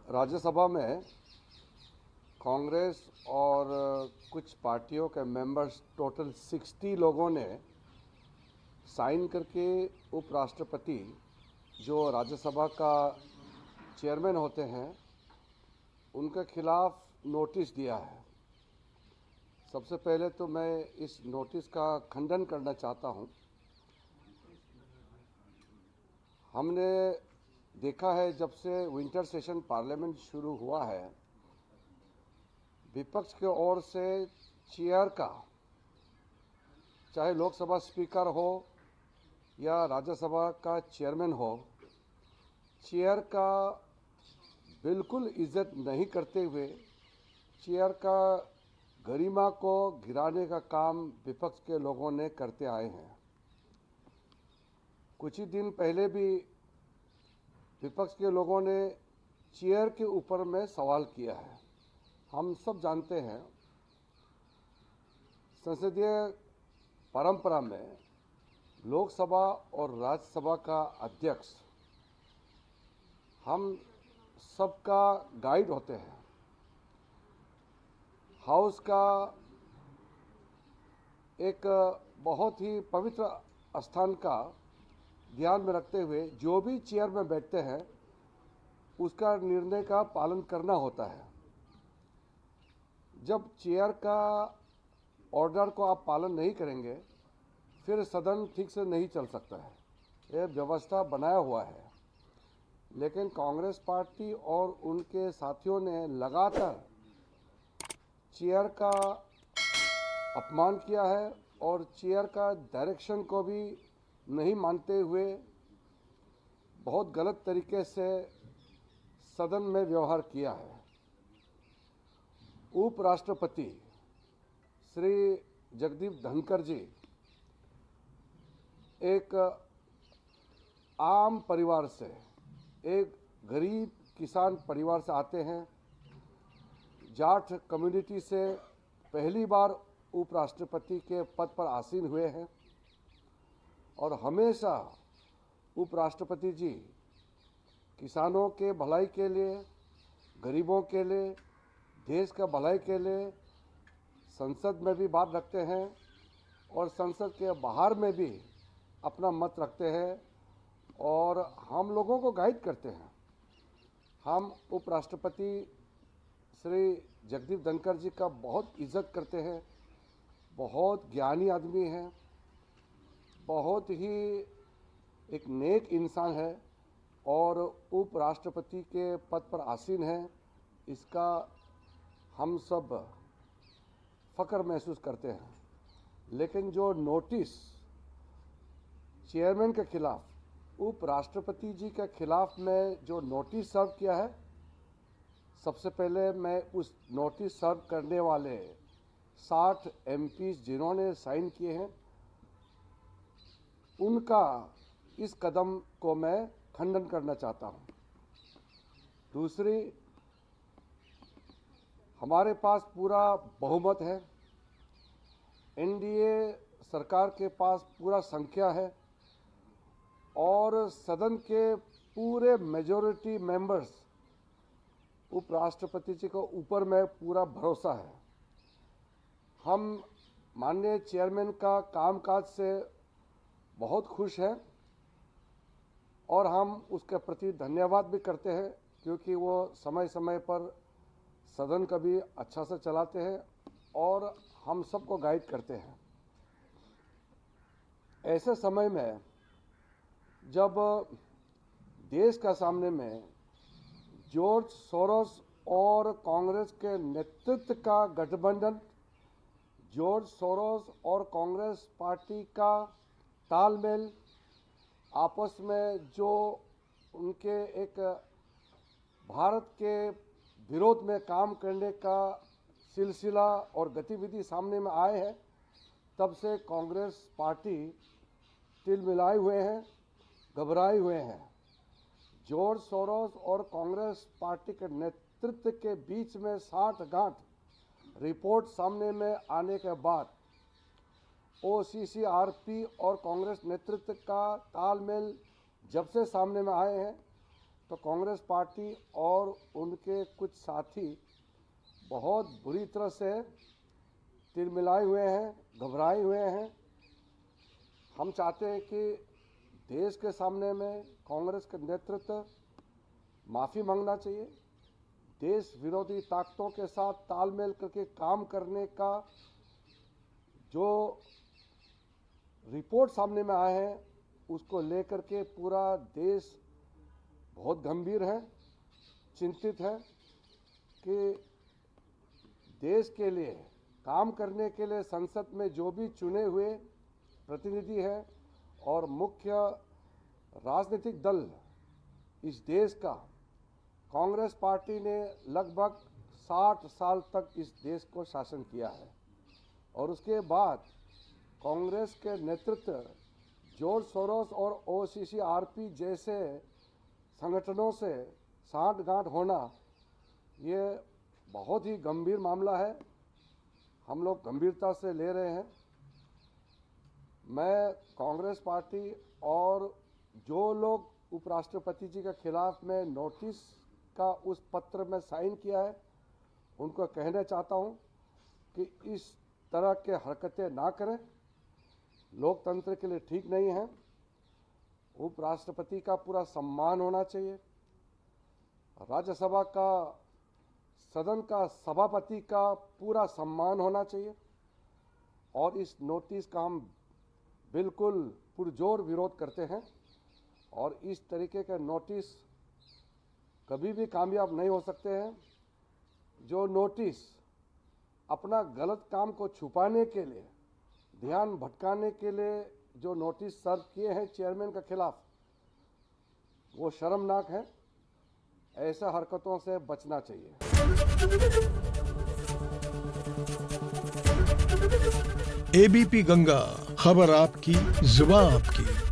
राज्यसभा में कांग्रेस और कुछ पार्टियों के मेंबर्स टोटल 60 लोगों ने साइन करके उपराष्ट्रपति जो राज्यसभा का चेयरमैन होते हैं उनके खिलाफ नोटिस दिया है। सबसे पहले तो मैं इस नोटिस का खंडन करना चाहता हूं। हमने देखा है जब से विंटर सेशन पार्लियामेंट शुरू हुआ है, विपक्ष की ओर से चेयर का, चाहे लोकसभा स्पीकर हो या राज्यसभा का चेयरमैन हो, चेयर का बिल्कुल इज्जत नहीं करते हुए चेयर का गरिमा को गिराने का काम विपक्ष के लोगों ने करते आए हैं। कुछ ही दिन पहले भी विपक्ष के लोगों ने चेयर के ऊपर में सवाल किया है। हम सब जानते हैं संसदीय परंपरा में लोकसभा और राज्यसभा का अध्यक्ष हम सबका गाइड होते हैं। हाउस का एक बहुत ही पवित्र स्थान का ध्यान में रखते हुए जो भी चेयर में बैठते हैं उसका निर्णय का पालन करना होता है। जब चेयर का ऑर्डर को आप पालन नहीं करेंगे फिर सदन ठीक से नहीं चल सकता है। यह व्यवस्था बनाया हुआ है, लेकिन कांग्रेस पार्टी और उनके साथियों ने लगातार चेयर का अपमान किया है और चेयर का डायरेक्शन को भी नहीं मानते हुए बहुत गलत तरीके से सदन में व्यवहार किया है। उपराष्ट्रपति श्री जगदीप धनखड़ जी एक आम परिवार से, एक गरीब किसान परिवार से आते हैं। जाट कम्युनिटी से पहली बार उपराष्ट्रपति के पद पर आसीन हुए हैं और हमेशा उपराष्ट्रपति जी किसानों के भलाई के लिए, गरीबों के लिए, देश का भलाई के लिए संसद में भी बात रखते हैं और संसद के बाहर में भी अपना मत रखते हैं और हम लोगों को गाइड करते हैं। हम उपराष्ट्रपति श्री जगदीप धनखड़ जी का बहुत इज्जत करते हैं। बहुत ज्ञानी आदमी हैं, बहुत ही एक नेक इंसान है और उपराष्ट्रपति के पद पर आसीन है। इसका हम सब फख्र महसूस करते हैं। लेकिन जो नोटिस चेयरमैन के खिलाफ, उपराष्ट्रपति जी के खिलाफ में जो नोटिस सर्व किया है, सबसे पहले मैं उस नोटिस सर्व करने वाले 60 एमपीज जिन्होंने साइन किए हैं उनका इस कदम को मैं खंडन करना चाहता हूं। दूसरी, हमारे पास पूरा बहुमत है, एनडीए सरकार के पास पूरा संख्या है और सदन के पूरे मेजॉरिटी मेंबर्स उपराष्ट्रपति जी को ऊपर में पूरा भरोसा है। हम माननीय चेयरमैन का कामकाज से बहुत खुश हैं और हम उसके प्रति धन्यवाद भी करते हैं क्योंकि वो समय समय पर सदन का भी अच्छा से चलाते हैं और हम सबको गाइड करते हैं। ऐसे समय में जब देश का सामने में जॉर्ज सोरोस और कांग्रेस के नेतृत्व का गठबंधन, जॉर्ज सोरोस और कांग्रेस पार्टी का तालमेल, आपस में जो उनके एक भारत के विरोध में काम करने का सिलसिला और गतिविधि सामने में आए हैं, तब से कांग्रेस पार्टी तिलमिलाए हुए हैं, घबराए हुए हैं। जॉर्ज सोरोस और कांग्रेस पार्टी के नेतृत्व के बीच में साठगांठ रिपोर्ट सामने में आने के बाद ओसीसीआरपी और कांग्रेस नेतृत्व का तालमेल जब से सामने में आए हैं तो कांग्रेस पार्टी और उनके कुछ साथी बहुत बुरी तरह से तिलमिलाए हुए हैं, घबराए हुए हैं। हम चाहते हैं कि देश के सामने में कांग्रेस का नेतृत्व माफ़ी मांगना चाहिए, देश विरोधी ताकतों के साथ तालमेल करके काम करने का जो रिपोर्ट सामने में आए हैं उसको लेकर के पूरा देश बहुत गंभीर है, चिंतित है कि देश के लिए काम करने के लिए संसद में जो भी चुने हुए प्रतिनिधि हैं और मुख्य राजनीतिक दल इस देश का, कांग्रेस पार्टी ने लगभग 60 साल तक इस देश को शासन किया है और उसके बाद कांग्रेस के नेतृत्व जॉर्ज सोरोस और OCCRP जैसे संगठनों से सांठगांठ होना ये बहुत ही गंभीर मामला है। हम लोग गंभीरता से ले रहे हैं। मैं कांग्रेस पार्टी और जो लोग उपराष्ट्रपति जी के खिलाफ में नोटिस का उस पत्र में साइन किया है उनको कहना चाहता हूं कि इस तरह के हरकतें ना करें, लोकतंत्र के लिए ठीक नहीं है। उपराष्ट्रपति का पूरा सम्मान होना चाहिए, राज्यसभा का, सदन का सभापति का पूरा सम्मान होना चाहिए और इस नोटिस का हम बिल्कुल पुरजोर विरोध करते हैं और इस तरीके के नोटिस कभी भी कामयाब नहीं हो सकते हैं। जो नोटिस अपना गलत काम को छुपाने के लिए, ध्यान भटकाने के लिए जो नोटिस सर्व किए हैं चेयरमैन के खिलाफ, वो शर्मनाक है। ऐसा हरकतों से बचना चाहिए। ABP गंगा, खबर आपकी, जुबान आपकी।